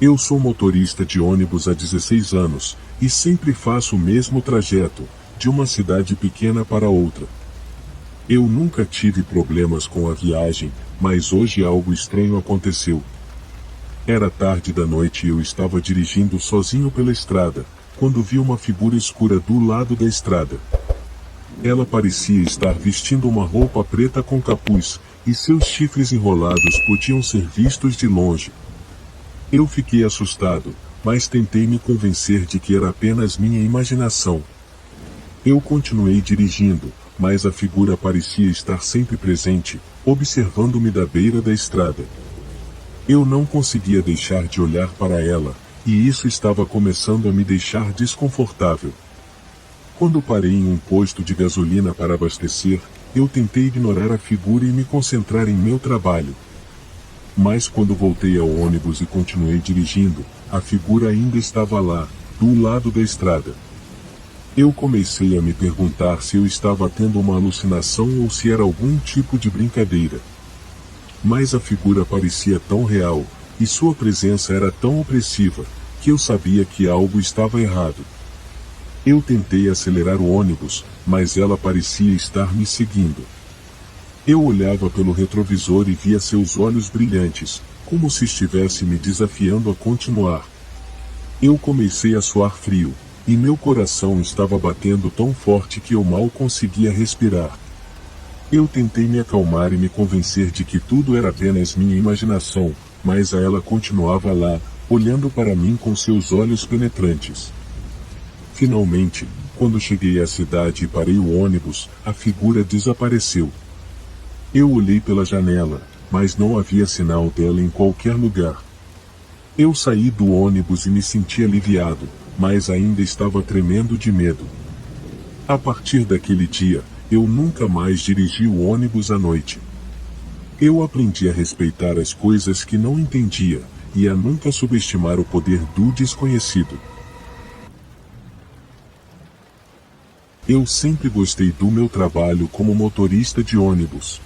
Eu sou motorista de ônibus há 16 anos, e sempre faço o mesmo trajeto, de uma cidade pequena para outra. Eu nunca tive problemas com a viagem, mas hoje algo estranho aconteceu. Era tarde da noite e eu estava dirigindo sozinho pela estrada, quando vi uma figura escura do lado da estrada. Ela parecia estar vestindo uma roupa preta com capuz, e seus chifres enrolados podiam ser vistos de longe. Eu fiquei assustado, mas tentei me convencer de que era apenas minha imaginação. Eu continuei dirigindo, mas a figura parecia estar sempre presente, observando-me da beira da estrada. Eu não conseguia deixar de olhar para ela, e isso estava começando a me deixar desconfortável. Quando parei em um posto de gasolina para abastecer, eu tentei ignorar a figura e me concentrar em meu trabalho. Mas quando voltei ao ônibus e continuei dirigindo, a figura ainda estava lá, do lado da estrada. Eu comecei a me perguntar se eu estava tendo uma alucinação ou se era algum tipo de brincadeira. Mas a figura parecia tão real, e sua presença era tão opressiva, que eu sabia que algo estava errado. Eu tentei acelerar o ônibus, mas ela parecia estar me seguindo. Eu olhava pelo retrovisor e via seus olhos brilhantes, como se estivesse me desafiando a continuar. Eu comecei a suar frio, e meu coração estava batendo tão forte que eu mal conseguia respirar. Eu tentei me acalmar e me convencer de que tudo era apenas minha imaginação, mas ela continuava lá, olhando para mim com seus olhos penetrantes. Finalmente, quando cheguei à cidade e parei o ônibus, a figura desapareceu. Eu olhei pela janela, mas não havia sinal dela em qualquer lugar. Eu saí do ônibus e me senti aliviado, mas ainda estava tremendo de medo. A partir daquele dia, eu nunca mais dirigi o ônibus à noite. Eu aprendi a respeitar as coisas que não entendia, e a nunca subestimar o poder do desconhecido. Eu sempre gostei do meu trabalho como motorista de ônibus.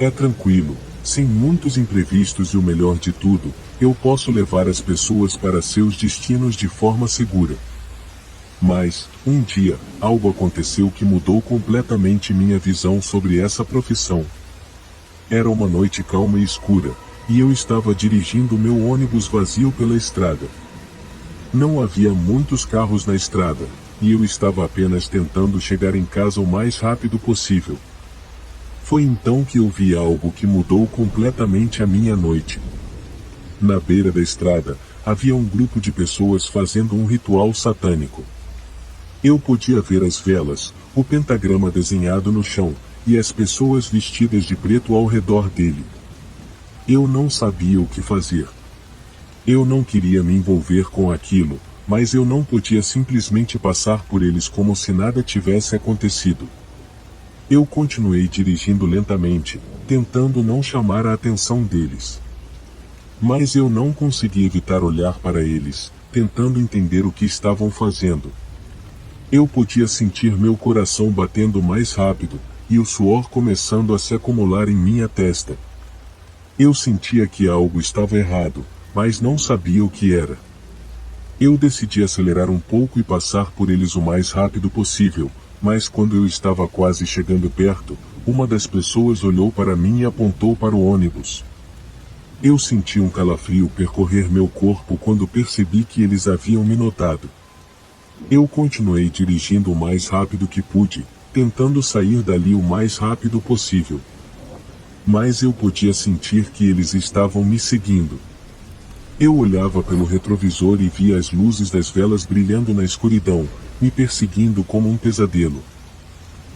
É tranquilo, sem muitos imprevistos e o melhor de tudo, eu posso levar as pessoas para seus destinos de forma segura. Mas, um dia, algo aconteceu que mudou completamente minha visão sobre essa profissão. Era uma noite calma e escura, e eu estava dirigindo meu ônibus vazio pela estrada. Não havia muitos carros na estrada, e eu estava apenas tentando chegar em casa o mais rápido possível. Foi então que eu vi algo que mudou completamente a minha noite. Na beira da estrada, havia um grupo de pessoas fazendo um ritual satânico. Eu podia ver as velas, o pentagrama desenhado no chão, e as pessoas vestidas de preto ao redor dele. Eu não sabia o que fazer. Eu não queria me envolver com aquilo, mas eu não podia simplesmente passar por eles como se nada tivesse acontecido. Eu continuei dirigindo lentamente, tentando não chamar a atenção deles. Mas eu não consegui evitar olhar para eles, tentando entender o que estavam fazendo. Eu podia sentir meu coração batendo mais rápido, e o suor começando a se acumular em minha testa. Eu sentia que algo estava errado, mas não sabia o que era. Eu decidi acelerar um pouco e passar por eles o mais rápido possível, mas quando eu estava quase chegando perto, uma das pessoas olhou para mim e apontou para o ônibus. Eu senti um calafrio percorrer meu corpo quando percebi que eles haviam me notado. Eu continuei dirigindo o mais rápido que pude, tentando sair dali o mais rápido possível. Mas eu podia sentir que eles estavam me seguindo. Eu olhava pelo retrovisor e via as luzes das velas brilhando na escuridão, me perseguindo como um pesadelo.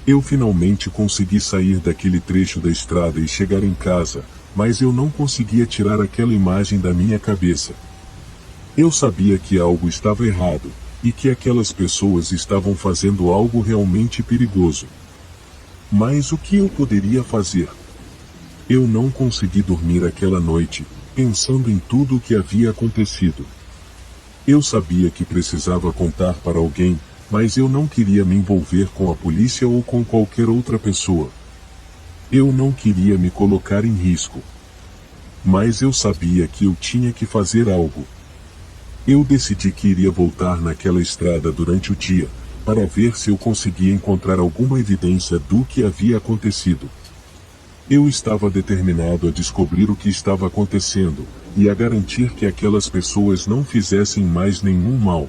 Eu finalmente consegui sair daquele trecho da estrada e chegar em casa, mas eu não conseguia tirar aquela imagem da minha cabeça. Eu sabia que algo estava errado, e que aquelas pessoas estavam fazendo algo realmente perigoso. Mas o que eu poderia fazer? Eu não consegui dormir aquela noite, pensando em tudo o que havia acontecido. Eu sabia que precisava contar para alguém, mas eu não queria me envolver com a polícia ou com qualquer outra pessoa. Eu não queria me colocar em risco. Mas eu sabia que eu tinha que fazer algo. Eu decidi que iria voltar naquela estrada durante o dia, para ver se eu conseguia encontrar alguma evidência do que havia acontecido. Eu estava determinado a descobrir o que estava acontecendo, e a garantir que aquelas pessoas não fizessem mais nenhum mal.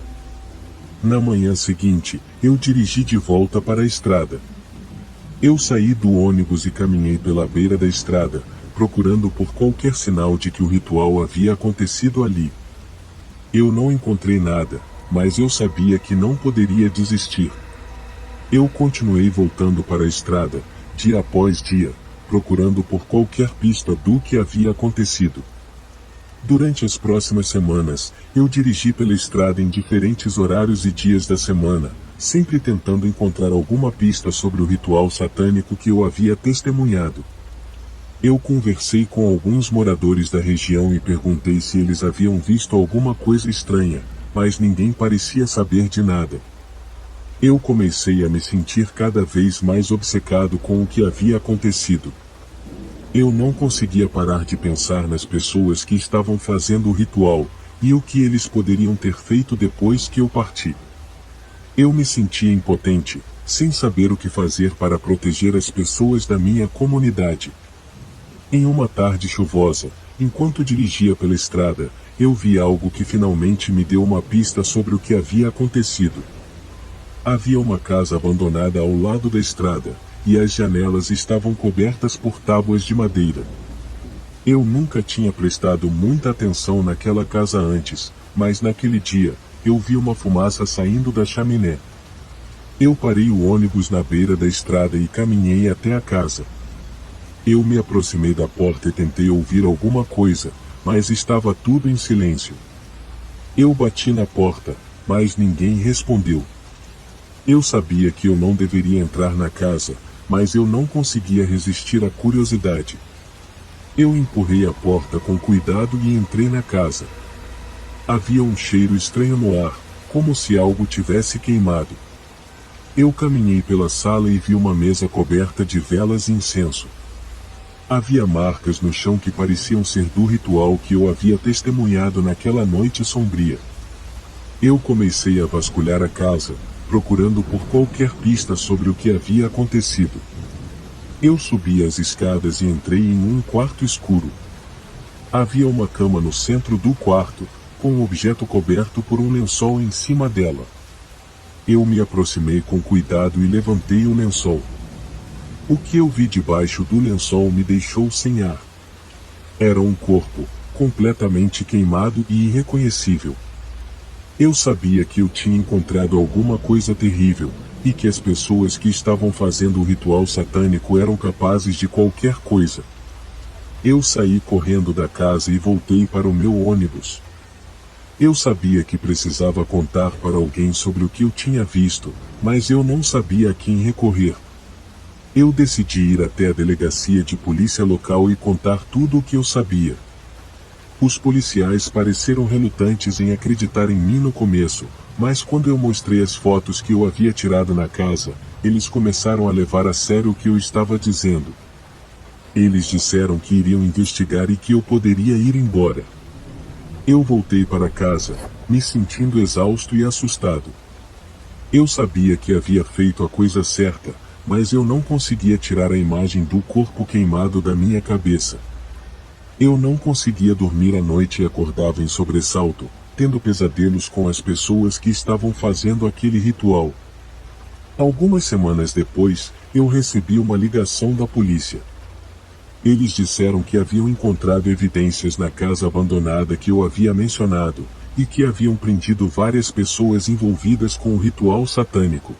Na manhã seguinte, eu dirigi de volta para a estrada. Eu saí do ônibus e caminhei pela beira da estrada, procurando por qualquer sinal de que o ritual havia acontecido ali. Eu não encontrei nada, mas eu sabia que não poderia desistir. Eu continuei voltando para a estrada, dia após dia, procurando por qualquer pista do que havia acontecido. Durante as próximas semanas, eu dirigi pela estrada em diferentes horários e dias da semana, sempre tentando encontrar alguma pista sobre o ritual satânico que eu havia testemunhado. Eu conversei com alguns moradores da região e perguntei se eles haviam visto alguma coisa estranha, mas ninguém parecia saber de nada. Eu comecei a me sentir cada vez mais obcecado com o que havia acontecido. Eu não conseguia parar de pensar nas pessoas que estavam fazendo o ritual, e o que eles poderiam ter feito depois que eu parti. Eu me sentia impotente, sem saber o que fazer para proteger as pessoas da minha comunidade. Em uma tarde chuvosa, enquanto dirigia pela estrada, eu vi algo que finalmente me deu uma pista sobre o que havia acontecido. Havia uma casa abandonada ao lado da estrada, e as janelas estavam cobertas por tábuas de madeira. Eu nunca tinha prestado muita atenção naquela casa antes, mas naquele dia, eu vi uma fumaça saindo da chaminé. Eu parei o ônibus na beira da estrada e caminhei até a casa. Eu me aproximei da porta e tentei ouvir alguma coisa, mas estava tudo em silêncio. Eu bati na porta, mas ninguém respondeu. Eu sabia que eu não deveria entrar na casa, mas eu não conseguia resistir à curiosidade. Eu empurrei a porta com cuidado e entrei na casa. Havia um cheiro estranho no ar, como se algo tivesse queimado. Eu caminhei pela sala e vi uma mesa coberta de velas e incenso. Havia marcas no chão que pareciam ser do ritual que eu havia testemunhado naquela noite sombria. Eu comecei a vasculhar a casa, procurando por qualquer pista sobre o que havia acontecido. Eu subi as escadas e entrei em um quarto escuro. Havia uma cama no centro do quarto, com um objeto coberto por um lençol em cima dela. Eu me aproximei com cuidado e levantei o lençol. O que eu vi debaixo do lençol me deixou sem ar. Era um corpo, completamente queimado e irreconhecível. Eu sabia que eu tinha encontrado alguma coisa terrível, e que as pessoas que estavam fazendo o ritual satânico eram capazes de qualquer coisa. Eu saí correndo da casa e voltei para o meu ônibus. Eu sabia que precisava contar para alguém sobre o que eu tinha visto, mas eu não sabia a quem recorrer. Eu decidi ir até a delegacia de polícia local e contar tudo o que eu sabia. Os policiais pareceram relutantes em acreditar em mim no começo, mas quando eu mostrei as fotos que eu havia tirado na casa, eles começaram a levar a sério o que eu estava dizendo. Eles disseram que iriam investigar e que eu poderia ir embora. Eu voltei para casa, me sentindo exausto e assustado. Eu sabia que havia feito a coisa certa, mas eu não conseguia tirar a imagem do corpo queimado da minha cabeça. Eu não conseguia dormir à noite e acordava em sobressalto, tendo pesadelos com as pessoas que estavam fazendo aquele ritual. Algumas semanas depois, eu recebi uma ligação da polícia. Eles disseram que haviam encontrado evidências na casa abandonada que eu havia mencionado, e que haviam prendido várias pessoas envolvidas com o ritual satânico.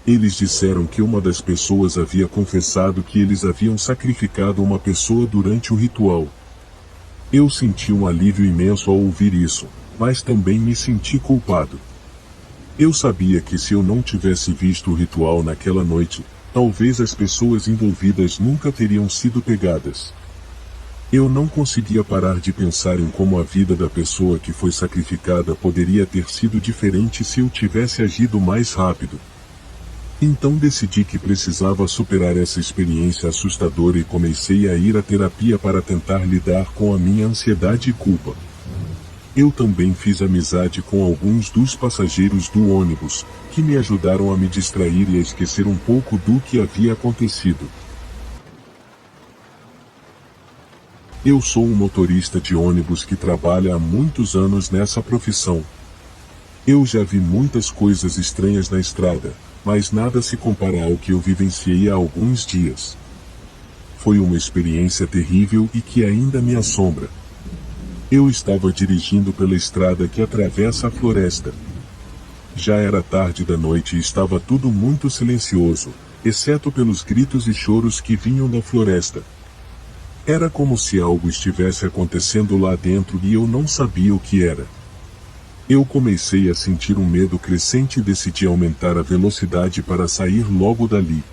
Eles disseram que uma das pessoas havia confessado que eles haviam sacrificado uma pessoa durante o ritual. Eu senti um alívio imenso ao ouvir isso, mas também me senti culpado. Eu sabia que se eu não tivesse visto o ritual naquela noite, talvez as pessoas envolvidas nunca teriam sido pegadas. Eu não conseguia parar de pensar em como a vida da pessoa que foi sacrificada poderia ter sido diferente se eu tivesse agido mais rápido. Então decidi que precisava superar essa experiência assustadora e comecei a ir à terapia para tentar lidar com a minha ansiedade e culpa. Eu também fiz amizade com alguns dos passageiros do ônibus, que me ajudaram a me distrair e a esquecer um pouco do que havia acontecido. Eu sou um motorista de ônibus que trabalha há muitos anos nessa profissão. Eu já vi muitas coisas estranhas na estrada, mas nada se compara ao que eu vivenciei há alguns dias. Foi uma experiência terrível e que ainda me assombra. Eu estava dirigindo pela estrada que atravessa a floresta. Já era tarde da noite e estava tudo muito silencioso, exceto pelos gritos e choros que vinham da floresta. Era como se algo estivesse acontecendo lá dentro e eu não sabia o que era. Eu comecei a sentir um medo crescente e decidi aumentar a velocidade para sair logo dali.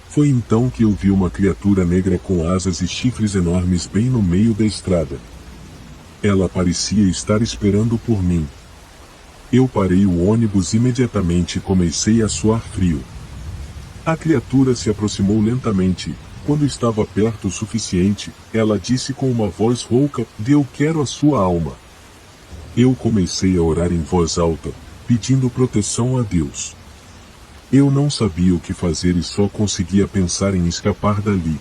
Foi então que eu vi uma criatura negra com asas e chifres enormes bem no meio da estrada. Ela parecia estar esperando por mim. Eu parei o ônibus imediatamente e comecei a suar frio. A criatura se aproximou lentamente. Quando estava perto o suficiente, ela disse com uma voz rouca: "Eu quero a sua alma." Eu comecei a orar em voz alta, pedindo proteção a Deus. Eu não sabia o que fazer e só conseguia pensar em escapar dali.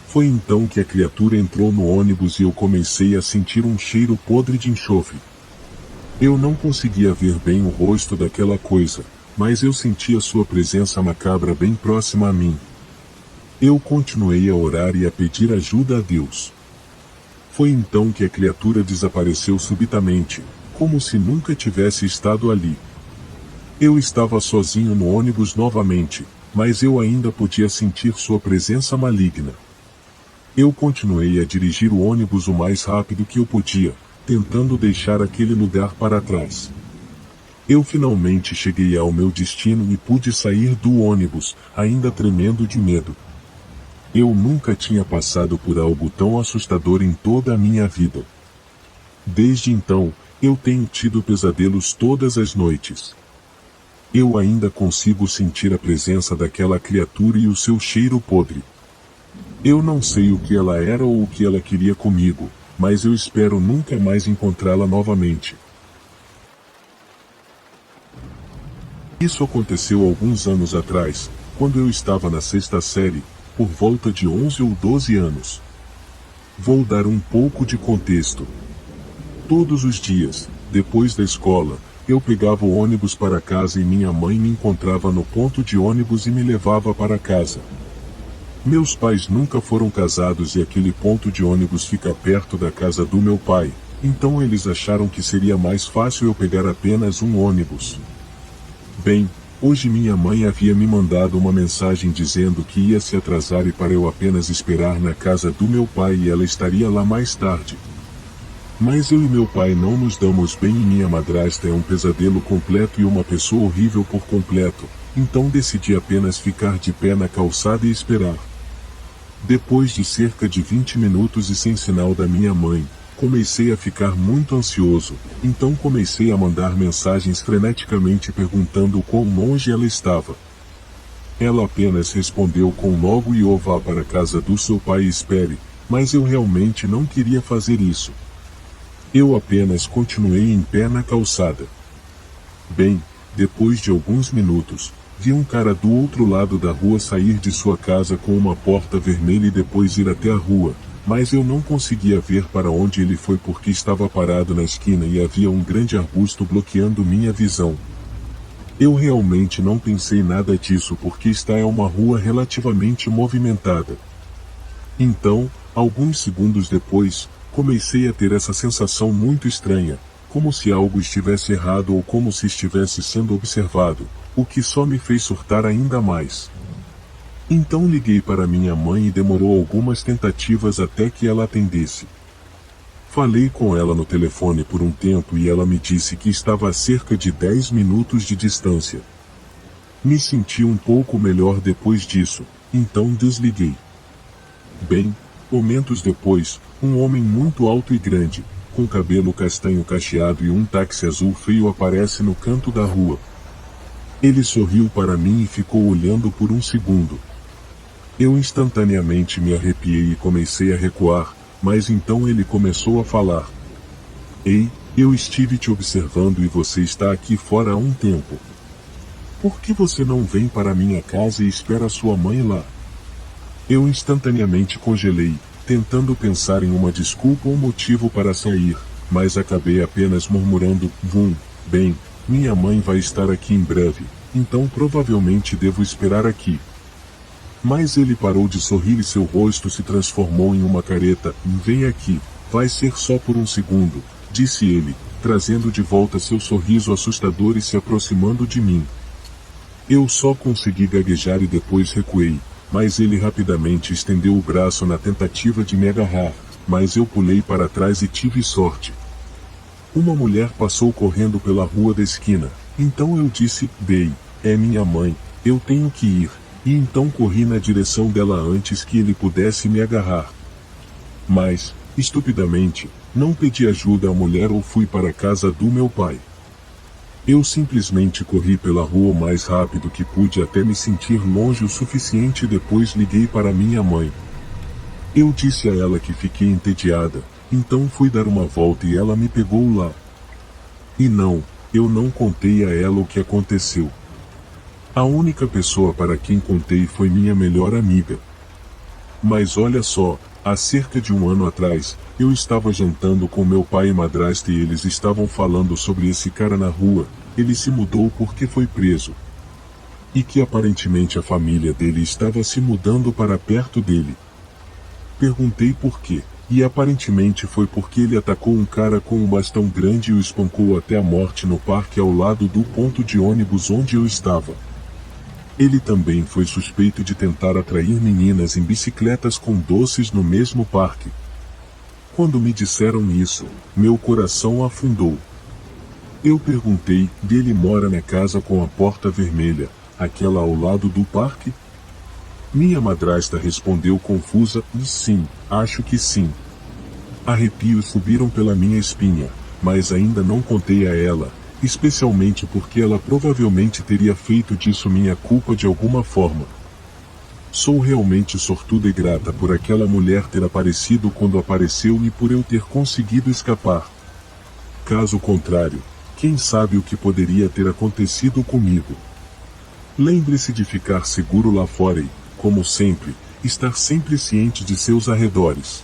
Foi então que a criatura entrou no ônibus e eu comecei a sentir um cheiro podre de enxofre. Eu não conseguia ver bem o rosto daquela coisa, mas eu sentia sua presença macabra bem próxima a mim. Eu continuei a orar e a pedir ajuda a Deus. Foi então que a criatura desapareceu subitamente, como se nunca tivesse estado ali. Eu estava sozinho no ônibus novamente, mas eu ainda podia sentir sua presença maligna. Eu continuei a dirigir o ônibus o mais rápido que eu podia, tentando deixar aquele lugar para trás. Eu finalmente cheguei ao meu destino e pude sair do ônibus, ainda tremendo de medo. Eu nunca tinha passado por algo tão assustador em toda a minha vida. Desde então, eu tenho tido pesadelos todas as noites. Eu ainda consigo sentir a presença daquela criatura e o seu cheiro podre. Eu não sei o que ela era ou o que ela queria comigo, mas eu espero nunca mais encontrá-la novamente. Isso aconteceu alguns anos atrás, quando eu estava na sexta série, por volta de 11 ou 12 anos. Vou dar um pouco de contexto. Todos os dias, depois da escola, eu pegava o ônibus para casa e minha mãe me encontrava no ponto de ônibus e me levava para casa. Meus pais nunca foram casados e aquele ponto de ônibus fica perto da casa do meu pai, então eles acharam que seria mais fácil eu pegar apenas um ônibus. Bem, hoje minha mãe havia me mandado uma mensagem dizendo que ia se atrasar e para eu apenas esperar na casa do meu pai e ela estaria lá mais tarde. Mas eu e meu pai não nos damos bem e minha madrasta é um pesadelo completo e uma pessoa horrível por completo, então decidi apenas ficar de pé na calçada e esperar. Depois de cerca de 20 minutos e sem sinal da minha mãe, comecei a ficar muito ansioso, então comecei a mandar mensagens freneticamente perguntando quão longe ela estava. Ela apenas respondeu com logo e vá para a casa do seu pai e espere, mas eu realmente não queria fazer isso. Eu apenas continuei em pé na calçada. Bem, depois de alguns minutos, vi um cara do outro lado da rua sair de sua casa com uma porta vermelha e depois ir até a rua, mas eu não conseguia ver para onde ele foi porque estava parado na esquina e havia um grande arbusto bloqueando minha visão. Eu realmente não pensei nada disso porque esta é uma rua relativamente movimentada. Então, alguns segundos depois, comecei a ter essa sensação muito estranha, como se algo estivesse errado ou como se estivesse sendo observado, o que só me fez surtar ainda mais. Então liguei para minha mãe e demorou algumas tentativas até que ela atendesse. Falei com ela no telefone por um tempo e ela me disse que estava a cerca de 10 minutos de distância. Me senti um pouco melhor depois disso, então desliguei. Bem, momentos depois, um homem muito alto e grande, com cabelo castanho cacheado e um táxi azul frio aparece no canto da rua. Ele sorriu para mim e ficou olhando por um segundo. Eu instantaneamente me arrepiei e comecei a recuar, mas então ele começou a falar. Ei, eu estive te observando e você está aqui fora há um tempo. Por que você não vem para minha casa e espera sua mãe lá? Eu instantaneamente congelei, tentando pensar em uma desculpa ou motivo para sair, mas acabei apenas murmurando, bem, minha mãe vai estar aqui em breve, então provavelmente devo esperar aqui. Mas ele parou de sorrir e seu rosto se transformou em uma careta. Vem aqui, vai ser só por um segundo, disse ele, trazendo de volta seu sorriso assustador e se aproximando de mim. Eu só consegui gaguejar e depois recuei, mas ele rapidamente estendeu o braço na tentativa de me agarrar, mas eu pulei para trás e tive sorte. Uma mulher passou correndo pela rua da esquina, então eu disse, bem, é minha mãe, eu tenho que ir. E então corri na direção dela antes que ele pudesse me agarrar. Mas, estupidamente, não pedi ajuda à mulher ou fui para a casa do meu pai. Eu simplesmente corri pela rua o mais rápido que pude até me sentir longe o suficiente e depois liguei para minha mãe. Eu disse a ela que fiquei entediada, então fui dar uma volta e ela me pegou lá. E não, eu não contei a ela o que aconteceu. A única pessoa para quem contei foi minha melhor amiga. Mas olha só, há cerca de um ano atrás, eu estava jantando com meu pai e madrasta e eles estavam falando sobre esse cara na rua. Ele se mudou porque foi preso. E que aparentemente a família dele estava se mudando para perto dele. Perguntei por quê, e aparentemente foi porque ele atacou um cara com um bastão grande e o espancou até a morte no parque ao lado do ponto de ônibus onde eu estava. Ele também foi suspeito de tentar atrair meninas em bicicletas com doces no mesmo parque. Quando me disseram isso, meu coração afundou. Eu perguntei, ele mora na casa com a porta vermelha, aquela ao lado do parque? Minha madrasta respondeu confusa, sim, acho que sim. Arrepios subiram pela minha espinha, mas ainda não contei a ela, especialmente porque ela provavelmente teria feito disso minha culpa de alguma forma. Sou realmente sortuda e grata por aquela mulher ter aparecido quando apareceu e por eu ter conseguido escapar. Caso contrário, quem sabe o que poderia ter acontecido comigo. Lembre-se de ficar seguro lá fora e, como sempre, estar sempre ciente de seus arredores.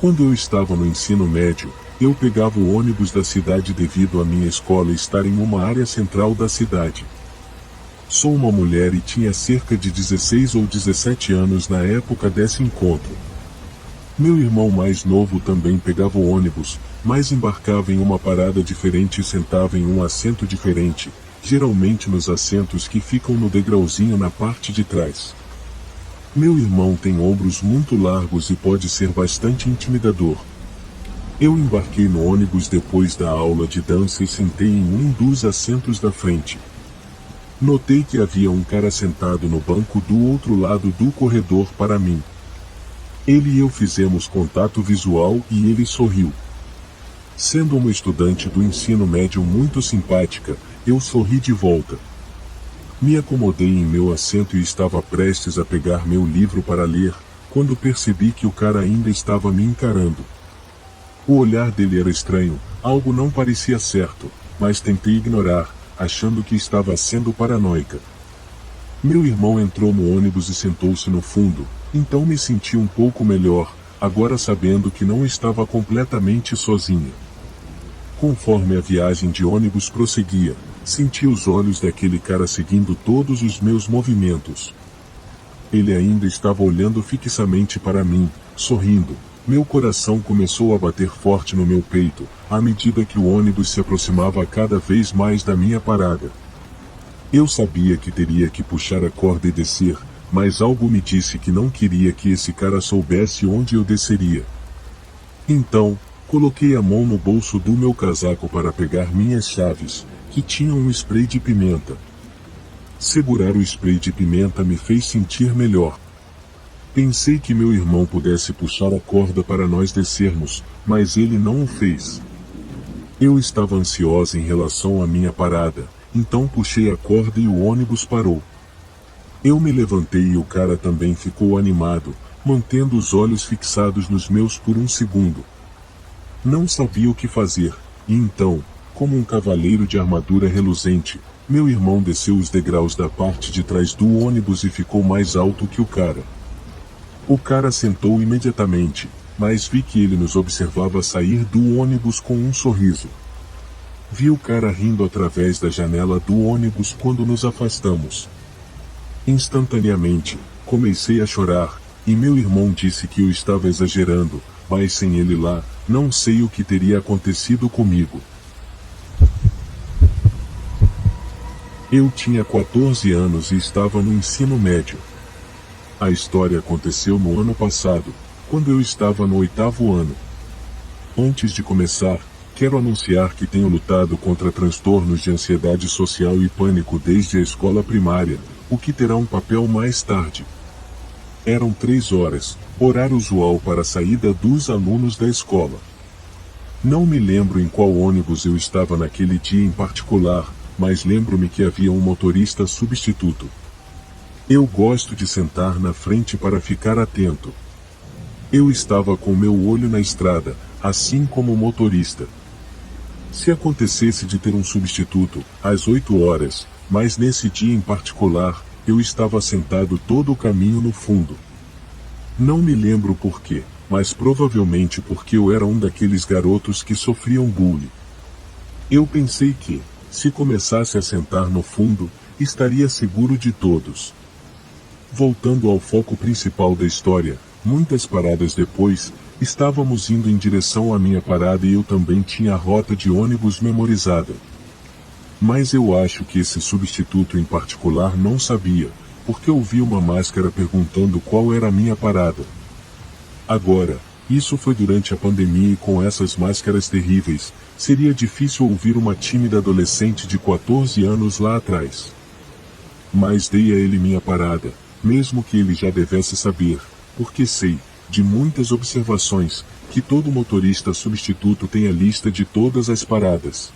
Quando eu estava no ensino médio, eu pegava o ônibus da cidade devido à minha escola estar em uma área central da cidade. Sou uma mulher e tinha cerca de 16 ou 17 anos na época desse encontro. Meu irmão mais novo também pegava o ônibus, mas embarcava em uma parada diferente e sentava em um assento diferente, geralmente nos assentos que ficam no degrauzinho na parte de trás. Meu irmão tem ombros muito largos e pode ser bastante intimidador. Eu embarquei no ônibus depois da aula de dança e sentei em um dos assentos da frente. Notei que havia um cara sentado no banco do outro lado do corredor para mim. Ele e eu fizemos contato visual e ele sorriu. Sendo uma estudante do ensino médio muito simpática, eu sorri de volta. Me acomodei em meu assento e estava prestes a pegar meu livro para ler, quando percebi que o cara ainda estava me encarando. O olhar dele era estranho, algo não parecia certo, mas tentei ignorar, achando que estava sendo paranoica. Meu irmão entrou no ônibus e sentou-se no fundo, então me senti um pouco melhor, agora sabendo que não estava completamente sozinha. Conforme a viagem de ônibus prosseguia, senti os olhos daquele cara seguindo todos os meus movimentos. Ele ainda estava olhando fixamente para mim, sorrindo. Meu coração começou a bater forte no meu peito, à medida que o ônibus se aproximava cada vez mais da minha parada. Eu sabia que teria que puxar a corda e descer, mas algo me disse que não queria que esse cara soubesse onde eu desceria. Então, coloquei a mão no bolso do meu casaco para pegar minhas chaves, que tinham um spray de pimenta. Segurar o spray de pimenta me fez sentir melhor. Pensei que meu irmão pudesse puxar a corda para nós descermos, mas ele não o fez. Eu estava ansiosa em relação à minha parada, então puxei a corda e o ônibus parou. Eu me levantei e o cara também ficou animado, mantendo os olhos fixados nos meus por um segundo. Não sabia o que fazer, e então, como um cavaleiro de armadura reluzente, meu irmão desceu os degraus da parte de trás do ônibus e ficou mais alto que o cara. O cara sentou imediatamente, mas vi que ele nos observava sair do ônibus com um sorriso. Vi o cara rindo através da janela do ônibus quando nos afastamos. Instantaneamente, comecei a chorar, e meu irmão disse que eu estava exagerando, mas sem ele lá, não sei o que teria acontecido comigo. Eu tinha 14 anos e estava no ensino médio. A história aconteceu no ano passado, quando eu estava no 8º ano. Antes de começar, quero anunciar que tenho lutado contra transtornos de ansiedade social e pânico desde a escola primária, o que terá um papel mais tarde. Eram 3 horas, horário usual para a saída dos alunos da escola. Não me lembro em qual ônibus eu estava naquele dia em particular, mas lembro-me que havia um motorista substituto. Eu gosto de sentar na frente para ficar atento. Eu estava com meu olho na estrada, assim como o motorista. Se acontecesse de ter um substituto, às 8 horas, mas nesse dia em particular, eu estava sentado todo o caminho no fundo. Não me lembro por quê, mas provavelmente porque eu era um daqueles garotos que sofriam bullying. Eu pensei que, se começasse a sentar no fundo, estaria seguro de todos. Voltando ao foco principal da história, muitas paradas depois, estávamos indo em direção à minha parada e eu também tinha a rota de ônibus memorizada. Mas eu acho que esse substituto em particular não sabia, porque ouvi uma máscara perguntando qual era a minha parada. Agora, isso foi durante a pandemia e com essas máscaras terríveis, seria difícil ouvir uma tímida adolescente de 14 anos lá atrás. Mas dei a ele minha parada, mesmo que ele já devesse saber, porque sei, de muitas observações, que todo motorista substituto tem a lista de todas as paradas.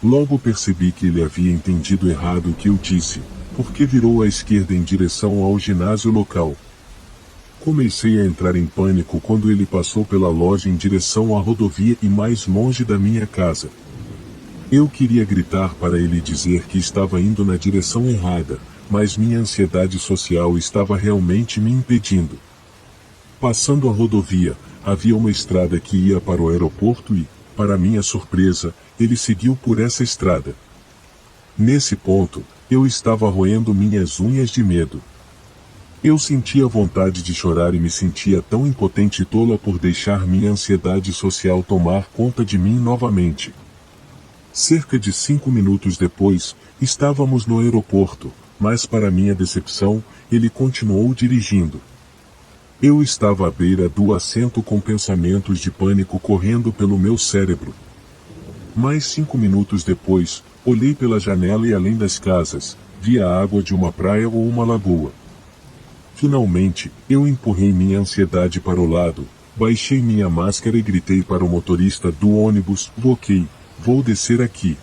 Logo percebi que ele havia entendido errado o que eu disse, porque virou à esquerda em direção ao ginásio local. Comecei a entrar em pânico quando ele passou pela loja em direção à rodovia e mais longe da minha casa. Eu queria gritar para ele dizer que estava indo na direção errada, mas minha ansiedade social estava realmente me impedindo. Passando a rodovia, havia uma estrada que ia para o aeroporto e, para minha surpresa, ele seguiu por essa estrada. Nesse ponto, eu estava roendo minhas unhas de medo. Eu sentia vontade de chorar e me sentia tão impotente e tola por deixar minha ansiedade social tomar conta de mim novamente. Cerca de 5 minutos depois, estávamos no aeroporto, mas para minha decepção, ele continuou dirigindo. Eu estava à beira do assento com pensamentos de pânico correndo pelo meu cérebro. Mais 5 minutos depois, olhei pela janela e além das casas, vi a água de uma praia ou uma lagoa. Finalmente, eu empurrei minha ansiedade para o lado, baixei minha máscara e gritei para o motorista do ônibus, ok, vou descer aqui.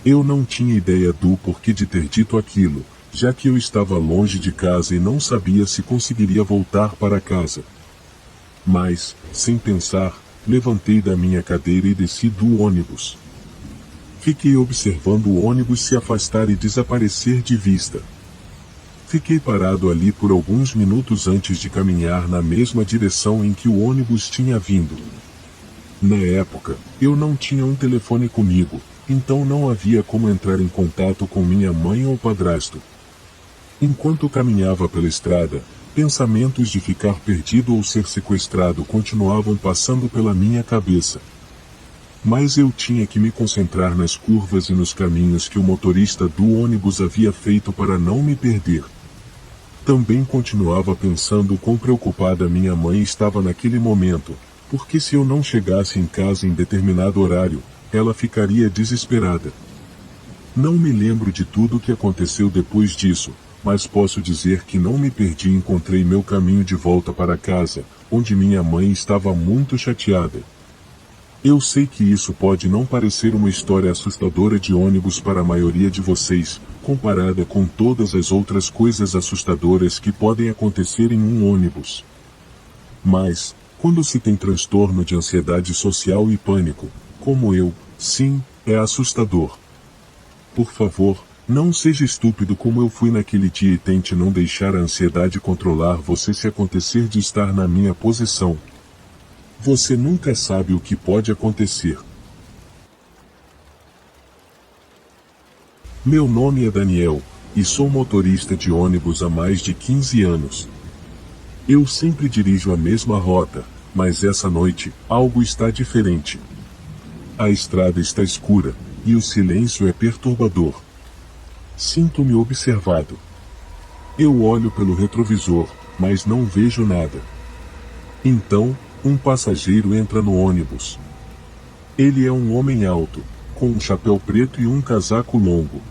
Eu não tinha ideia do porquê de ter dito aquilo, já que eu estava longe de casa e não sabia se conseguiria voltar para casa. Mas, sem pensar, levantei da minha cadeira e desci do ônibus. Fiquei observando o ônibus se afastar e desaparecer de vista. Fiquei parado ali por alguns minutos antes de caminhar na mesma direção em que o ônibus tinha vindo. Na época, eu não tinha um telefone comigo, então não havia como entrar em contato com minha mãe ou padrasto. Enquanto caminhava pela estrada, pensamentos de ficar perdido ou ser sequestrado continuavam passando pela minha cabeça. Mas eu tinha que me concentrar nas curvas e nos caminhos que o motorista do ônibus havia feito para não me perder. Também continuava pensando quão preocupada minha mãe estava naquele momento, porque se eu não chegasse em casa em determinado horário, ela ficaria desesperada. Não me lembro de tudo o que aconteceu depois disso, mas posso dizer que não me perdi e encontrei meu caminho de volta para casa, onde minha mãe estava muito chateada. Eu sei que isso pode não parecer uma história assustadora de ônibus para a maioria de vocês, comparada com todas as outras coisas assustadoras que podem acontecer em um ônibus. Mas, quando se tem transtorno de ansiedade social e pânico, como eu, sim, é assustador. Por favor, não seja estúpido como eu fui naquele dia e tente não deixar a ansiedade controlar você se acontecer de estar na minha posição. Você nunca sabe o que pode acontecer. Meu nome é Daniel, e sou motorista de ônibus há mais de 15 anos. Eu sempre dirijo a mesma rota, mas essa noite, algo está diferente. A estrada está escura, e o silêncio é perturbador. Sinto-me observado. Eu olho pelo retrovisor, mas não vejo nada. Então, um passageiro entra no ônibus. Ele é um homem alto, com um chapéu preto e um casaco longo.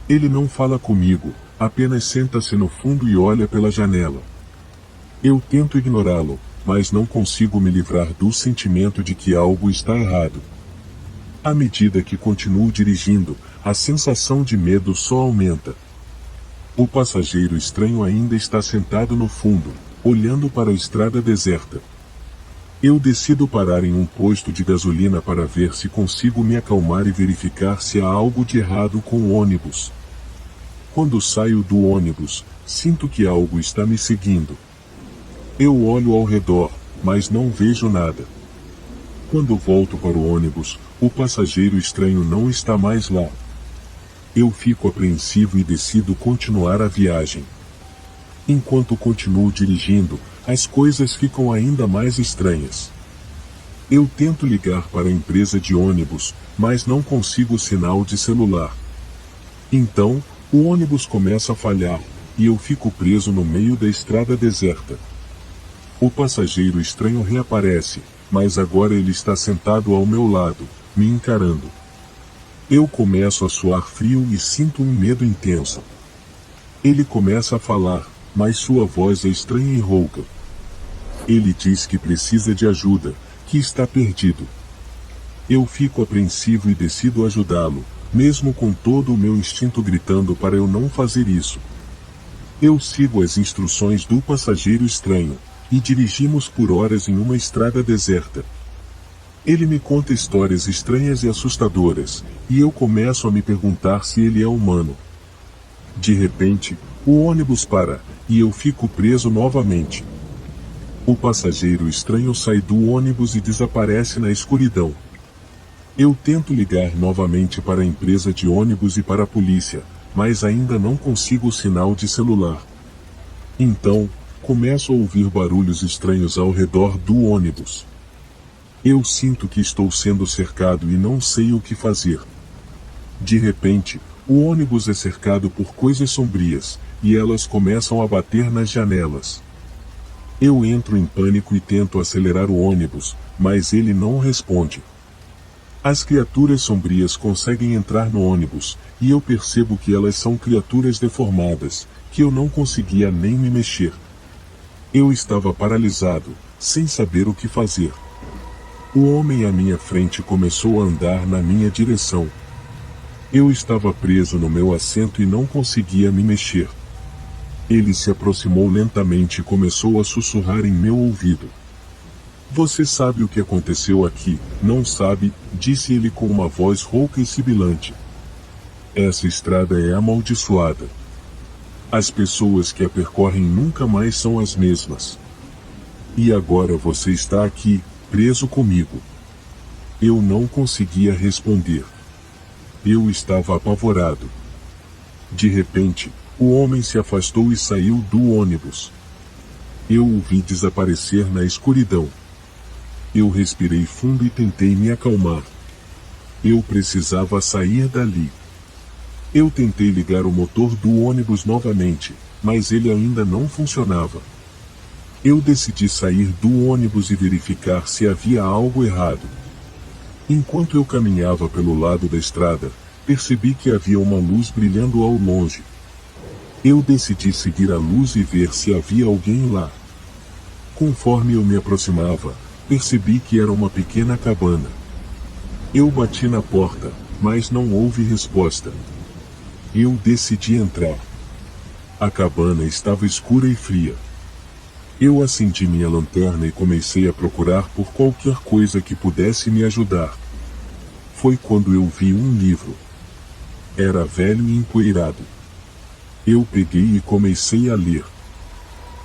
Ele não fala comigo, apenas senta-se no fundo e olha pela janela. Eu tento ignorá-lo, mas não consigo me livrar do sentimento de que algo está errado. À medida que continuo dirigindo, a sensação de medo só aumenta. O passageiro estranho ainda está sentado no fundo, olhando para a estrada deserta. Eu decido parar em um posto de gasolina para ver se consigo me acalmar e verificar se há algo de errado com o ônibus. Quando saio do ônibus, sinto que algo está me seguindo. Eu olho ao redor, mas não vejo nada. Quando volto para o ônibus, o passageiro estranho não está mais lá. Eu fico apreensivo e decido continuar a viagem. Enquanto continuo dirigindo, as coisas ficam ainda mais estranhas. Eu tento ligar para a empresa de ônibus, mas não consigo sinal de celular. Então, o ônibus começa a falhar, e eu fico preso no meio da estrada deserta. O passageiro estranho reaparece, mas agora ele está sentado ao meu lado, me encarando. Eu começo a suar frio e sinto um medo intenso. Ele começa a falar, mas sua voz é estranha e rouca. Ele diz que precisa de ajuda, que está perdido. Eu fico apreensivo e decido ajudá-lo, mesmo com todo o meu instinto gritando para eu não fazer isso. Eu sigo as instruções do passageiro estranho, e dirigimos por horas em uma estrada deserta. Ele me conta histórias estranhas e assustadoras, e eu começo a me perguntar se ele é humano. De repente, o ônibus para, e eu fico preso novamente. O passageiro estranho sai do ônibus e desaparece na escuridão. Eu tento ligar novamente para a empresa de ônibus e para a polícia, mas ainda não consigo sinal de celular. Então, começo a ouvir barulhos estranhos ao redor do ônibus. Eu sinto que estou sendo cercado e não sei o que fazer. De repente, o ônibus é cercado por coisas sombrias, e elas começam a bater nas janelas. Eu entro em pânico e tento acelerar o ônibus, mas ele não responde. As criaturas sombrias conseguem entrar no ônibus, e eu percebo que elas são criaturas deformadas, que eu não conseguia nem me mexer. Eu estava paralisado, sem saber o que fazer. O homem à minha frente começou a andar na minha direção. Eu estava preso no meu assento e não conseguia me mexer. Ele se aproximou lentamente e começou a sussurrar em meu ouvido. Você sabe o que aconteceu aqui, não sabe? Disse ele com uma voz rouca e sibilante. Essa estrada é amaldiçoada. As pessoas que a percorrem nunca mais são as mesmas. E agora você está aqui, preso comigo. Eu não conseguia responder. Eu estava apavorado. De repente, o homem se afastou e saiu do ônibus. Eu o vi desaparecer na escuridão. Eu respirei fundo e tentei me acalmar. Eu precisava sair dali. Eu tentei ligar o motor do ônibus novamente, mas ele ainda não funcionava. Eu decidi sair do ônibus e verificar se havia algo errado. Enquanto eu caminhava pelo lado da estrada, percebi que havia uma luz brilhando ao longe. Eu decidi seguir a luz e ver se havia alguém lá. Conforme eu me aproximava, Percebi que era uma pequena cabana. Eu bati na porta, mas não houve resposta. Eu decidi entrar. A cabana estava escura e fria. Eu acendi minha lanterna e comecei a procurar por qualquer coisa que pudesse me ajudar. Foi quando eu vi um livro. Era velho e empoeirado. Eu peguei e comecei a ler.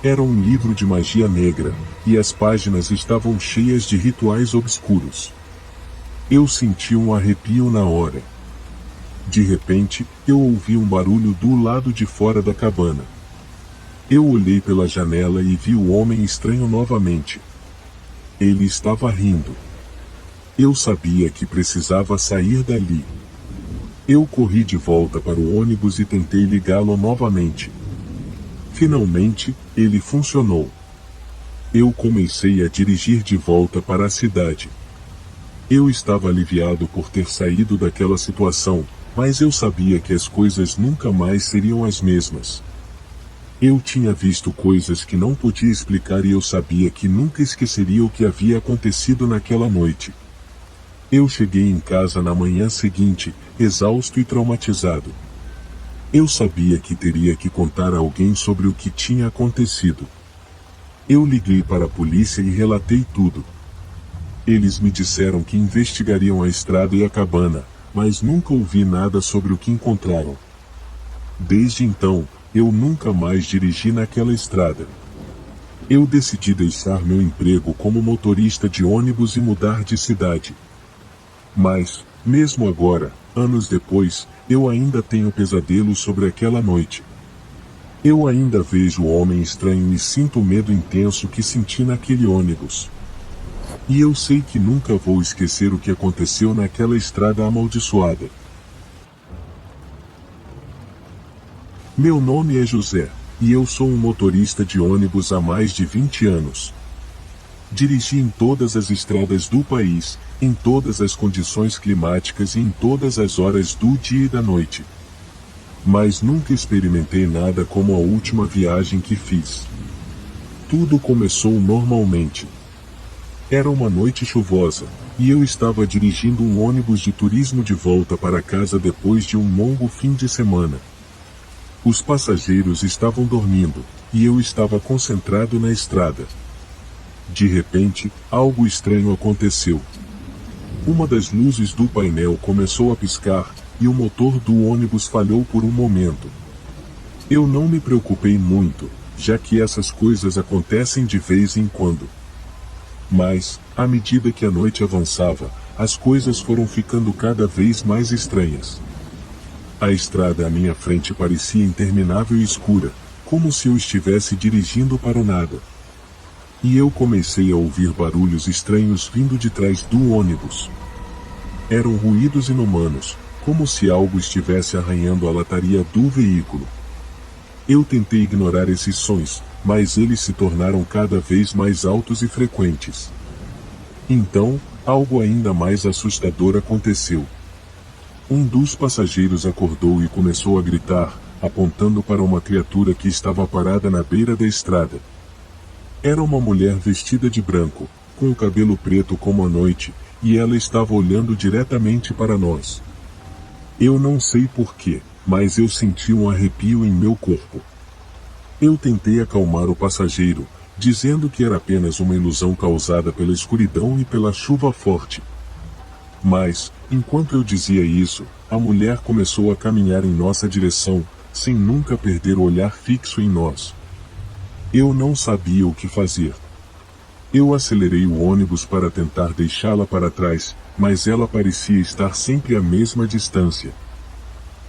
Era um livro de magia negra, e as páginas estavam cheias de rituais obscuros. Eu senti um arrepio na hora. De repente, eu ouvi um barulho do lado de fora da cabana. Eu olhei pela janela e vi o homem estranho novamente. Ele estava rindo. Eu sabia que precisava sair dali. Eu corri de volta para o ônibus e tentei ligá-lo novamente. Finalmente, ele funcionou. Eu comecei a dirigir de volta para a cidade. Eu estava aliviado por ter saído daquela situação, mas eu sabia que as coisas nunca mais seriam as mesmas. Eu tinha visto coisas que não podia explicar e eu sabia que nunca esqueceria o que havia acontecido naquela noite. Eu cheguei em casa na manhã seguinte, exausto e traumatizado. Eu sabia que teria que contar a alguém sobre o que tinha acontecido. Eu liguei para a polícia e relatei tudo. Eles me disseram que investigariam a estrada e a cabana, mas nunca ouvi nada sobre o que encontraram. Desde então, eu nunca mais dirigi naquela estrada. Eu decidi deixar meu emprego como motorista de ônibus e mudar de cidade. Mas, mesmo agora, anos depois, eu ainda tenho pesadelos sobre aquela noite. Eu ainda vejo o homem estranho e sinto o medo intenso que senti naquele ônibus. E eu sei que nunca vou esquecer o que aconteceu naquela estrada amaldiçoada. Meu nome é José, e eu sou um motorista de ônibus há mais de 20 anos. Dirigi em todas as estradas do país, em todas as condições climáticas e em todas as horas do dia e da noite. Mas nunca experimentei nada como a última viagem que fiz. Tudo começou normalmente. Era uma noite chuvosa, e eu estava dirigindo um ônibus de turismo de volta para casa depois de um longo fim de semana. Os passageiros estavam dormindo, e eu estava concentrado na estrada. De repente, algo estranho aconteceu. Uma das luzes do painel começou a piscar, e o motor do ônibus falhou por um momento. Eu não me preocupei muito, já que essas coisas acontecem de vez em quando. Mas, à medida que a noite avançava, as coisas foram ficando cada vez mais estranhas. A estrada à minha frente parecia interminável e escura, como se eu estivesse dirigindo para o nada. E eu comecei a ouvir barulhos estranhos vindo de trás do ônibus. Eram ruídos inumanos, como se algo estivesse arranhando a lataria do veículo. Eu tentei ignorar esses sons, mas eles se tornaram cada vez mais altos e frequentes. Então, algo ainda mais assustador aconteceu. Um dos passageiros acordou e começou a gritar, apontando para uma criatura que estava parada na beira da estrada. Era uma mulher vestida de branco, com o cabelo preto como a noite, e ela estava olhando diretamente para nós. Eu não sei porquê, mas eu senti um arrepio em meu corpo. Eu tentei acalmar o passageiro, dizendo que era apenas uma ilusão causada pela escuridão e pela chuva forte. Mas, enquanto eu dizia isso, a mulher começou a caminhar em nossa direção, sem nunca perder o olhar fixo em nós. Eu não sabia o que fazer. Eu acelerei o ônibus para tentar deixá-la para trás, mas ela parecia estar sempre à mesma distância.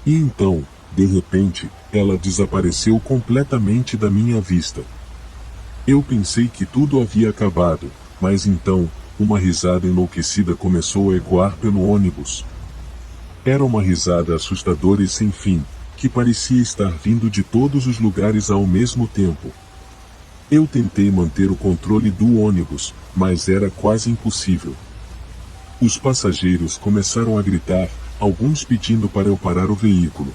E então, de repente, ela desapareceu completamente da minha vista. Eu pensei que tudo havia acabado, mas então, uma risada enlouquecida começou a ecoar pelo ônibus. Era uma risada assustadora e sem fim, que parecia estar vindo de todos os lugares ao mesmo tempo. Eu tentei manter o controle do ônibus, mas era quase impossível. Os passageiros começaram a gritar, alguns pedindo para eu parar o veículo.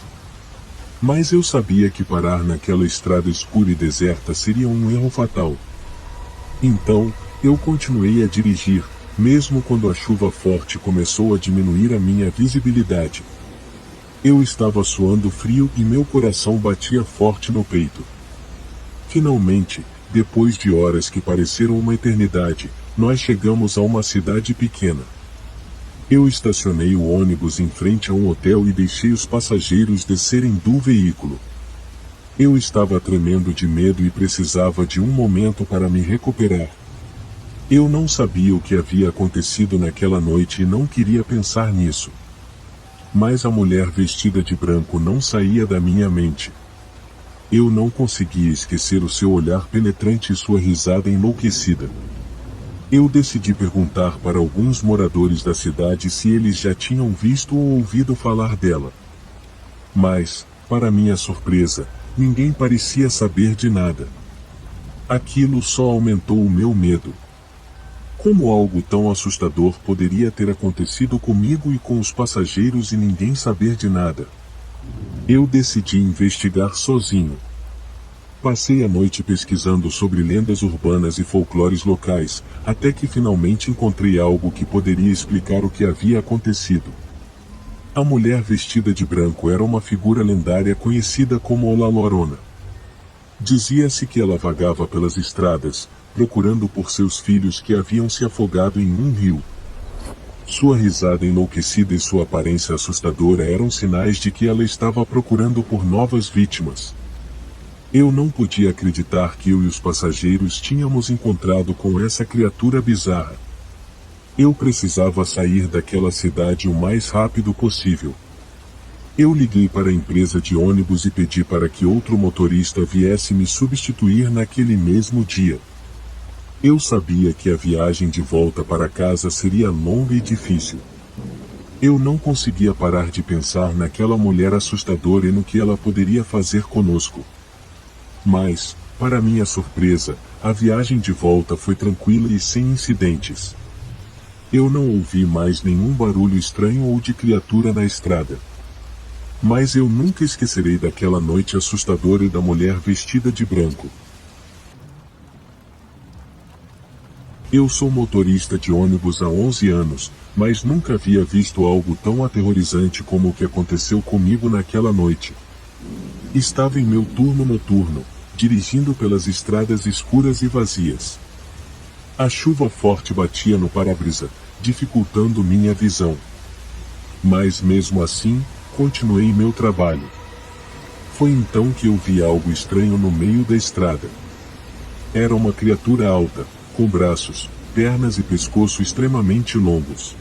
Mas eu sabia que parar naquela estrada escura e deserta seria um erro fatal. Então, Eu continuei a dirigir, mesmo quando a chuva forte começou a diminuir a minha visibilidade. Eu estava suando frio e meu coração batia forte no peito. Finalmente, depois de horas que pareceram uma eternidade, nós chegamos a uma cidade pequena. Eu estacionei o ônibus em frente a um hotel e deixei os passageiros descerem do veículo. Eu estava tremendo de medo e precisava de um momento para me recuperar. Eu não sabia o que havia acontecido naquela noite e não queria pensar nisso. Mas a mulher vestida de branco não saía da minha mente. Eu não conseguia esquecer o seu olhar penetrante e sua risada enlouquecida. Eu decidi perguntar para alguns moradores da cidade se eles já tinham visto ou ouvido falar dela. Mas, para minha surpresa, ninguém parecia saber de nada. Aquilo só aumentou o meu medo. Como algo tão assustador poderia ter acontecido comigo e com os passageiros e ninguém saber de nada? Eu decidi investigar sozinho. Passei a noite pesquisando sobre lendas urbanas e folclores locais, até que finalmente encontrei algo que poderia explicar o que havia acontecido. A mulher vestida de branco era uma figura lendária conhecida como La Llorona. Dizia-se que ela vagava pelas estradas, procurando por seus filhos que haviam se afogado em um rio. Sua risada enlouquecida e sua aparência assustadora eram sinais de que ela estava procurando por novas vítimas. Eu não podia acreditar que eu e os passageiros tínhamos encontrado com essa criatura bizarra. Eu precisava sair daquela cidade o mais rápido possível. Eu liguei para a empresa de ônibus e pedi para que outro motorista viesse me substituir naquele mesmo dia. Eu sabia que a viagem de volta para casa seria longa e difícil. Eu não conseguia parar de pensar naquela mulher assustadora e no que ela poderia fazer conosco. Mas, para minha surpresa, a viagem de volta foi tranquila e sem incidentes. Eu não ouvi mais nenhum barulho estranho ou de criatura na estrada. Mas eu nunca esquecerei daquela noite assustadora e da mulher vestida de branco. Eu sou motorista de ônibus há 11 anos, mas nunca havia visto algo tão aterrorizante como o que aconteceu comigo naquela noite. Estava em meu turno noturno, dirigindo pelas estradas escuras e vazias. A chuva forte batia no para-brisa, dificultando minha visão. Mas mesmo assim, continuei meu trabalho. Foi então que eu vi algo estranho no meio da estrada. Era uma criatura alta, com braços, pernas e pescoço extremamente longos.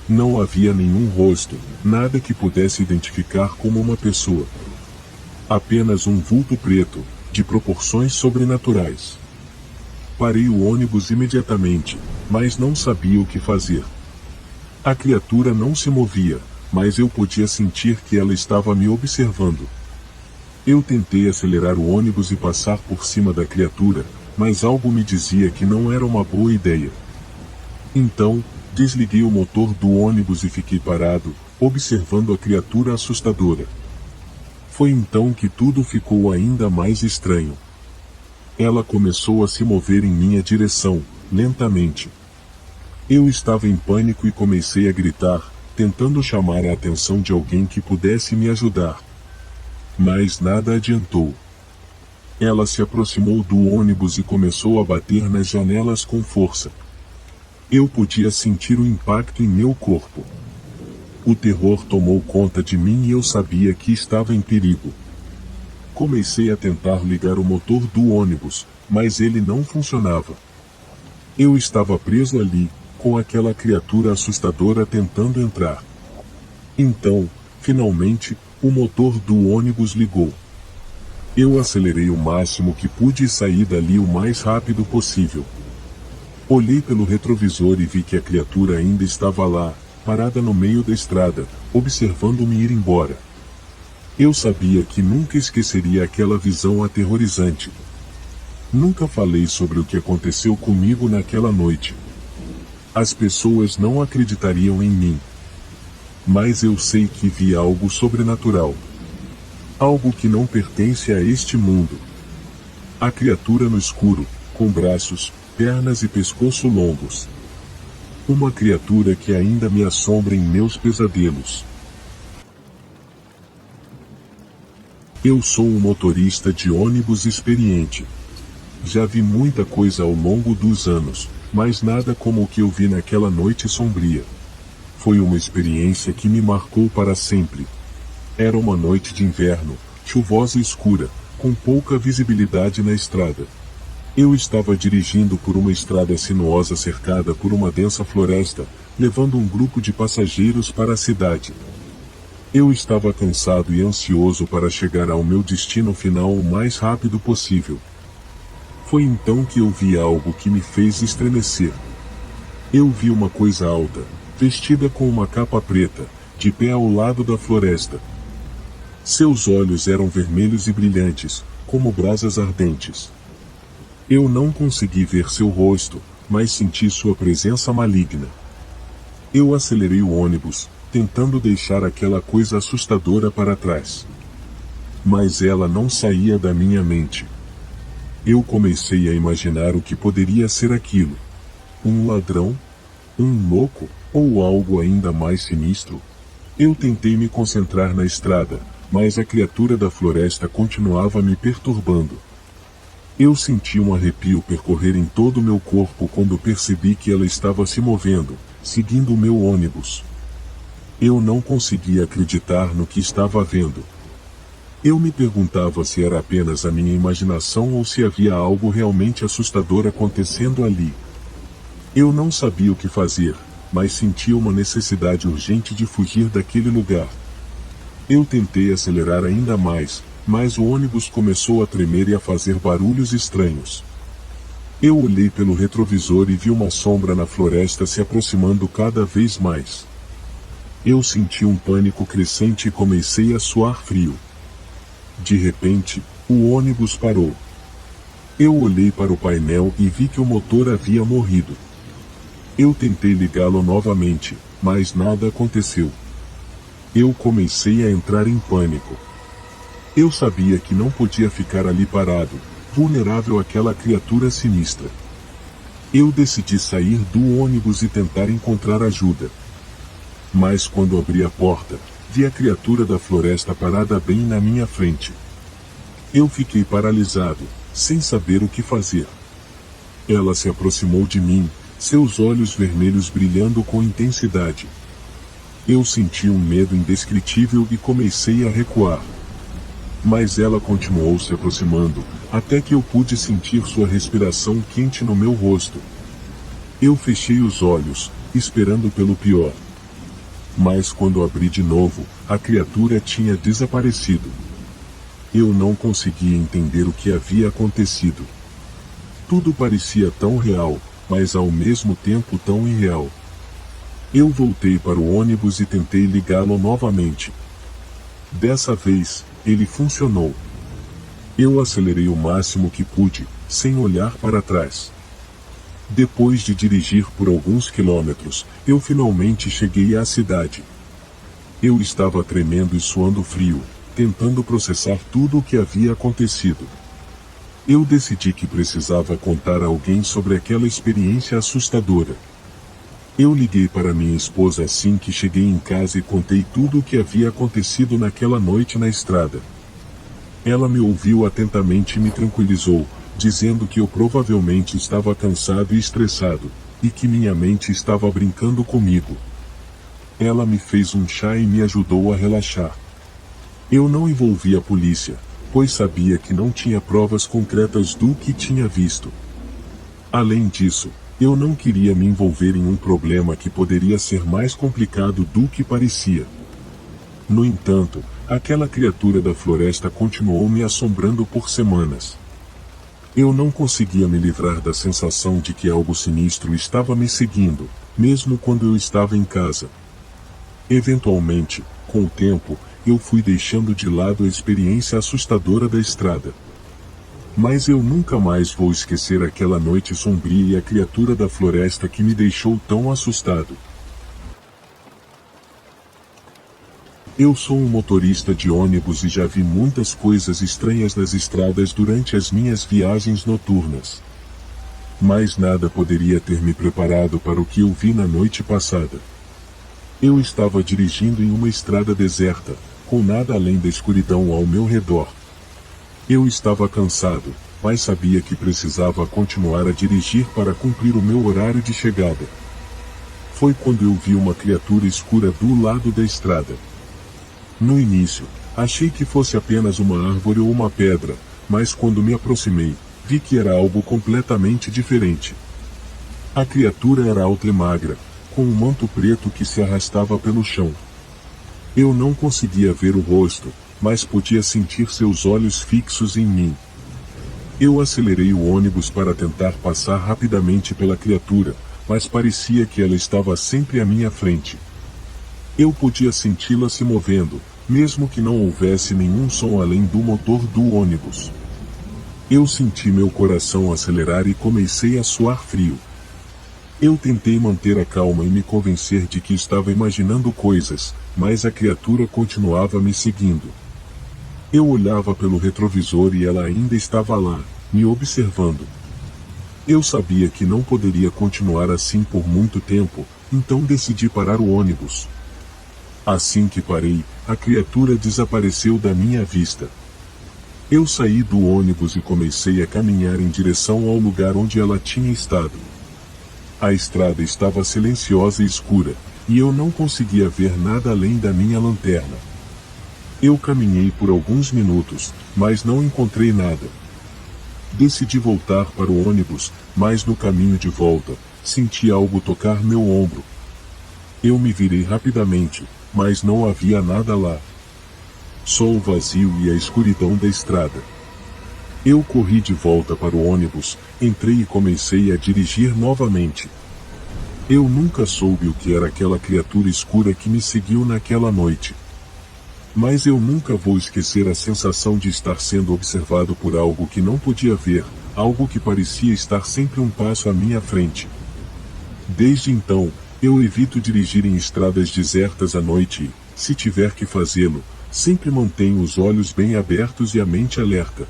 Não havia nenhum rosto, nada que pudesse identificar como uma pessoa. Apenas um vulto preto, de proporções sobrenaturais. Parei o ônibus imediatamente, mas não sabia o que fazer. A criatura não se movia, mas eu podia sentir que ela estava me observando. Eu tentei acelerar o ônibus e passar por cima da criatura, mas algo me dizia que não era uma boa ideia. Então, desliguei o motor do ônibus e fiquei parado, observando a criatura assustadora. Foi então que tudo ficou ainda mais estranho. Ela começou a se mover em minha direção, lentamente. Eu estava em pânico e comecei a gritar, tentando chamar a atenção de alguém que pudesse me ajudar. Mas nada adiantou. Ela se aproximou do ônibus e começou a bater nas janelas com força. Eu podia sentir o impacto em meu corpo. O terror tomou conta de mim e eu sabia que estava em perigo. Comecei a tentar ligar o motor do ônibus, mas ele não funcionava. Eu estava preso ali, com aquela criatura assustadora tentando entrar. Então, finalmente, o motor do ônibus ligou. Eu acelerei o máximo que pude e saí dali o mais rápido possível. Olhei pelo retrovisor e vi que a criatura ainda estava lá, parada no meio da estrada, observando-me ir embora. Eu sabia que nunca esqueceria aquela visão aterrorizante. Nunca falei sobre o que aconteceu comigo naquela noite. As pessoas não acreditariam em mim. Mas eu sei que vi algo sobrenatural. Algo que não pertence a este mundo. A criatura no escuro, com braços, pernas e pescoço longos. Uma criatura que ainda me assombra em meus pesadelos. Eu sou um motorista de ônibus experiente. Já vi muita coisa ao longo dos anos, mas nada como o que eu vi naquela noite sombria. Foi uma experiência que me marcou para sempre. Era uma noite de inverno, chuvosa e escura, com pouca visibilidade na estrada. Eu estava dirigindo por uma estrada sinuosa cercada por uma densa floresta, levando um grupo de passageiros para a cidade. Eu estava cansado e ansioso para chegar ao meu destino final o mais rápido possível. Foi então que eu vi algo que me fez estremecer. Eu vi uma coisa alta, vestida com uma capa preta, de pé ao lado da floresta. Seus olhos eram vermelhos e brilhantes, como brasas ardentes. Eu não consegui ver seu rosto, mas senti sua presença maligna. Eu acelerei o ônibus, tentando deixar aquela coisa assustadora para trás. Mas ela não saía da minha mente. Eu comecei a imaginar o que poderia ser aquilo. Um ladrão? Um louco? Ou algo ainda mais sinistro? Eu tentei me concentrar na estrada, mas a criatura da floresta continuava me perturbando. Eu senti um arrepio percorrer em todo o meu corpo quando percebi que ela estava se movendo, seguindo o meu ônibus. Eu não conseguia acreditar no que estava vendo. Eu me perguntava se era apenas a minha imaginação ou se havia algo realmente assustador acontecendo ali. Eu não sabia o que fazer, mas sentia uma necessidade urgente de fugir daquele lugar. Eu tentei acelerar ainda mais, mas o ônibus começou a tremer e a fazer barulhos estranhos. Eu olhei pelo retrovisor e vi uma sombra na floresta se aproximando cada vez mais. Eu senti um pânico crescente e comecei a suar frio. De repente, o ônibus parou. Eu olhei para o painel e vi que o motor havia morrido. Eu tentei ligá-lo novamente, mas nada aconteceu. Eu comecei a entrar em pânico. Eu sabia que não podia ficar ali parado, vulnerável àquela criatura sinistra. Eu decidi sair do ônibus e tentar encontrar ajuda. Mas quando abri a porta, vi a criatura da floresta parada bem na minha frente. Eu fiquei paralisado, sem saber o que fazer. Ela se aproximou de mim, seus olhos vermelhos brilhando com intensidade. Eu senti um medo indescritível e comecei a recuar. Mas ela continuou se aproximando, até que eu pude sentir sua respiração quente no meu rosto. Eu fechei os olhos, esperando pelo pior. Mas quando abri de novo, a criatura tinha desaparecido. Eu não conseguia entender o que havia acontecido. Tudo parecia tão real, mas ao mesmo tempo tão irreal. Eu voltei para o ônibus e tentei ligá-lo novamente. Dessa vez, ele funcionou. Eu acelerei o máximo que pude, sem olhar para trás. Depois de dirigir por alguns quilômetros, eu finalmente cheguei à cidade. Eu estava tremendo e suando frio, tentando processar tudo o que havia acontecido. Eu decidi que precisava contar a alguém sobre aquela experiência assustadora. Eu liguei para minha esposa assim que cheguei em casa e contei tudo o que havia acontecido naquela noite na estrada. Ela me ouviu atentamente e me tranquilizou, dizendo que eu provavelmente estava cansado e estressado, e que minha mente estava brincando comigo. Ela me fez um chá e me ajudou a relaxar. Eu não envolvi a polícia, pois sabia que não tinha provas concretas do que tinha visto. Além disso, eu não queria me envolver em um problema que poderia ser mais complicado do que parecia. No entanto, aquela criatura da floresta continuou me assombrando por semanas. Eu não conseguia me livrar da sensação de que algo sinistro estava me seguindo, mesmo quando eu estava em casa. Eventualmente, com o tempo, eu fui deixando de lado a experiência assustadora da estrada. Mas eu nunca mais vou esquecer aquela noite sombria e a criatura da floresta que me deixou tão assustado. Eu sou um motorista de ônibus e já vi muitas coisas estranhas nas estradas durante as minhas viagens noturnas. Mas nada poderia ter me preparado para o que eu vi na noite passada. Eu estava dirigindo em uma estrada deserta, com nada além da escuridão ao meu redor. Eu estava cansado, mas sabia que precisava continuar a dirigir para cumprir o meu horário de chegada. Foi quando eu vi uma criatura escura do lado da estrada. No início, achei que fosse apenas uma árvore ou uma pedra, mas quando me aproximei, vi que era algo completamente diferente. A criatura era alta e magra, com um manto preto que se arrastava pelo chão. Eu não conseguia ver o rosto, mas podia sentir seus olhos fixos em mim. Eu acelerei o ônibus para tentar passar rapidamente pela criatura, mas parecia que ela estava sempre à minha frente. Eu podia senti-la se movendo, mesmo que não houvesse nenhum som além do motor do ônibus. Eu senti meu coração acelerar e comecei a suar frio. Eu tentei manter a calma e me convencer de que estava imaginando coisas, mas a criatura continuava me seguindo. Eu olhava pelo retrovisor e ela ainda estava lá, me observando. Eu sabia que não poderia continuar assim por muito tempo, então decidi parar o ônibus. Assim que parei, a criatura desapareceu da minha vista. Eu saí do ônibus e comecei a caminhar em direção ao lugar onde ela tinha estado. A estrada estava silenciosa e escura, e eu não conseguia ver nada além da minha lanterna. Eu caminhei por alguns minutos, mas não encontrei nada. Decidi voltar para o ônibus, mas no caminho de volta, senti algo tocar meu ombro. Eu me virei rapidamente, mas não havia nada lá. Só o vazio e a escuridão da estrada. Eu corri de volta para o ônibus, entrei e comecei a dirigir novamente. Eu nunca soube o que era aquela criatura escura que me seguiu naquela noite. Mas eu nunca vou esquecer a sensação de estar sendo observado por algo que não podia ver, algo que parecia estar sempre um passo à minha frente. Desde então, eu evito dirigir em estradas desertas à noite e, se tiver que fazê-lo, sempre mantenho os olhos bem abertos e a mente alerta.